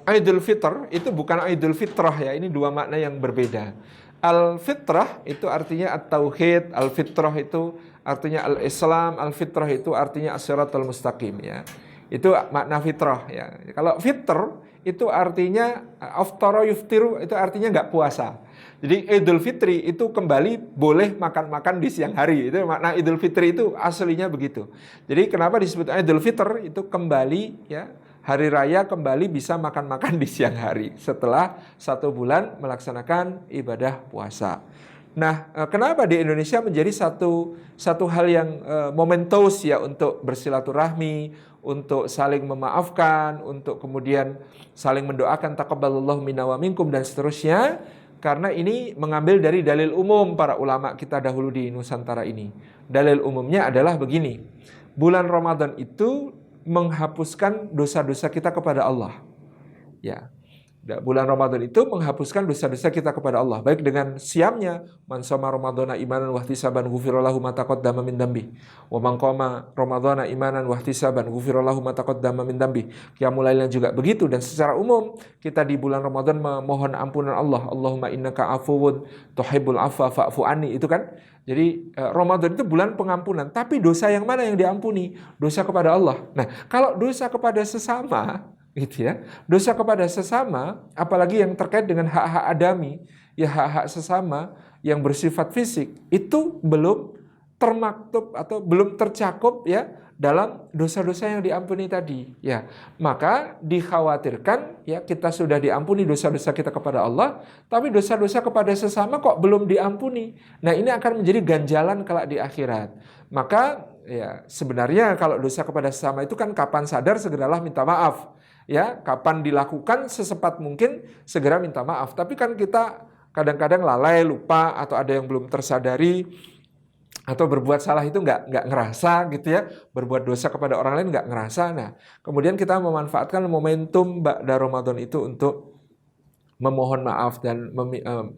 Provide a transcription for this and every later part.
Idul Fitr itu bukan Idul Fitrah ya, ini dua makna yang berbeda. Al-Fitrah itu artinya At-Tauhid, Al-Fitrah itu artinya Al-Islam, Al-Fitrah itu artinya As-Siratal Mustaqim ya. Itu makna fitrah ya. Kalau fitr itu artinya aftara yuftiru, itu artinya nggak puasa. Jadi Idul Fitri itu kembali boleh makan-makan di siang hari. Itu makna Idul Fitri itu aslinya begitu. Jadi kenapa disebut Idul Fitr itu kembali ya, hari raya kembali bisa makan-makan di siang hari setelah 1 bulan melaksanakan ibadah puasa. Nah, kenapa di Indonesia menjadi satu hal yang momentous ya untuk bersilaturahmi, untuk saling memaafkan, untuk kemudian saling mendoakan taqabbalallahu minna wa minkum dan seterusnya, karena ini mengambil dari dalil umum para ulama kita dahulu di Nusantara ini. Dalil umumnya adalah begini. Bulan Ramadan itu menghapuskan dosa-dosa kita kepada Allah. Ya. Bulan Ramadan itu menghapuskan dosa-dosa kita kepada Allah, baik dengan siamnya, man shoma ramadhana imanan wa ihtisaban ghufira lahu ma taqaddama min dambi, wa man qama ramadhana imanan wa ihtisaban ghufira lahu ma taqaddama min dambi. Qiyamul lailnya juga begitu, dan secara umum kita di bulan Ramadan memohon ampunan Allah. Allahumma innaka afuwun tuhibbul afwa fa'fu anni, itu kan. Jadi Ramadan itu bulan pengampunan, tapi dosa yang mana yang diampuni? Dosa kepada Allah. Nah, kalau dosa kepada sesama gitu ya. Dosa kepada sesama, apalagi yang terkait dengan hak-hak adami, ya hak-hak sesama yang bersifat fisik, itu belum termaktub atau belum tercakup ya dalam dosa-dosa yang diampuni tadi. Ya, maka dikhawatirkan ya kita sudah diampuni dosa-dosa kita kepada Allah, tapi dosa-dosa kepada sesama kok belum diampuni. Nah, ini akan menjadi ganjalan kelak di akhirat. Maka ya sebenarnya kalau dosa kepada sesama itu kan kapan sadar segeralah minta maaf. Ya, kapan dilakukan secepat mungkin segera minta maaf. Tapi kan kita kadang-kadang lalai, lupa, atau ada yang belum tersadari, atau berbuat salah itu nggak ngerasa gitu ya, berbuat dosa kepada orang lain nggak ngerasa. Nah, kemudian kita memanfaatkan momentum ba'da Ramadan itu untuk memohon maaf dan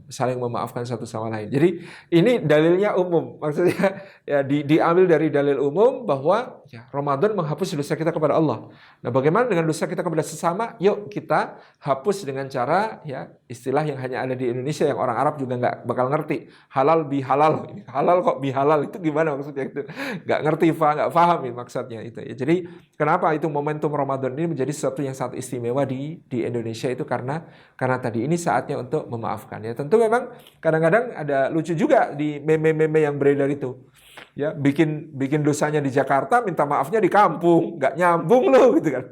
saling memaafkan satu sama lain. Jadi ini dalilnya umum, maksudnya ya diambil dari dalil umum bahwa ya, Ramadan menghapus dosa kita kepada Allah. Nah, bagaimana dengan dosa kita kepada sesama? Yuk kita hapus dengan cara ya istilah yang hanya ada di Indonesia yang orang Arab juga nggak bakal ngerti. Halal bihalal, halal kok bihalal itu gimana maksudnya itu? Nggak ngerti, nggak paham maksudnya itu. Ya. Jadi kenapa itu momentum Ramadan ini menjadi sesuatu yang sangat istimewa di Indonesia itu karena tadi ini saatnya untuk memaafkan ya. Tentu memang kadang-kadang ada lucu juga di meme-meme yang beredar itu. Ya, bikin dosanya di Jakarta, minta maafnya di kampung, nggak nyambung loh gitu kan.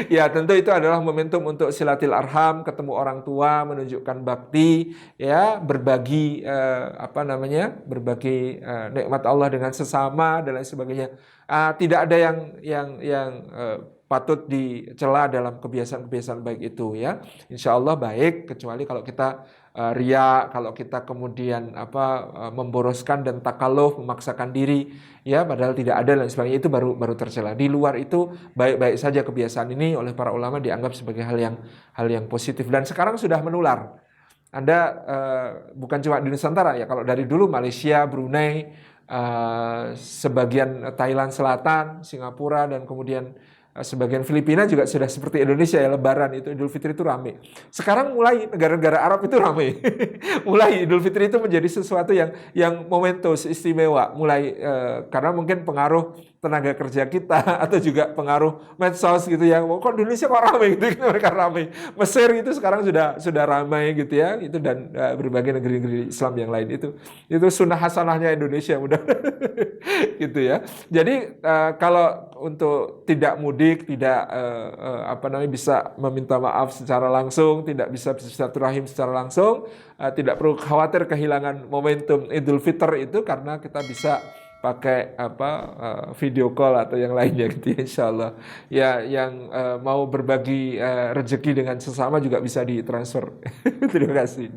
Ya, tentu itu adalah momentum untuk silaturahim, ketemu orang tua, menunjukkan bakti, ya, berbagi berbagi nikmat Allah dengan sesama dan lain sebagainya. Tidak ada yang patut dicela dalam kebiasaan-kebiasaan baik itu ya. Insya Allah baik, kecuali kalau kita riya, kalau kita kemudian memboroskan dan takalluf, memaksakan diri ya padahal tidak ada dan sebagainya, itu baru tercela. Di luar itu baik-baik saja kebiasaan ini oleh para ulama dianggap sebagai hal yang positif dan sekarang sudah menular. Anda bukan cuma di Nusantara ya, kalau dari dulu Malaysia, Brunei, sebagian Thailand Selatan, Singapura, dan kemudian sebagian Filipina juga sudah seperti Indonesia ya, Lebaran itu Idul Fitri itu ramai. Sekarang mulai negara-negara Arab itu ramai. Mulai Idul Fitri itu menjadi sesuatu yang momentous, istimewa. Mulai karena mungkin pengaruh tenaga kerja kita atau juga pengaruh medsos gitu ya. Kok di Indonesia kok ramai gitu, mereka ramai. Mesir itu sekarang sudah ramai gitu ya. Itu dan berbagai negeri-negeri Islam yang lain itu sunnah hasanahnya Indonesia mudah gitu ya. Jadi kalau untuk tidak mudik, tidak bisa meminta maaf secara langsung, tidak bisa bersilaturahim secara langsung, tidak perlu khawatir kehilangan momentum Idul Fitr itu karena kita bisa pakai video call atau yang lainnya gitu ya, insya Allah. Ya, yang mau berbagi rezeki dengan sesama juga bisa ditransfer. Terima kasih.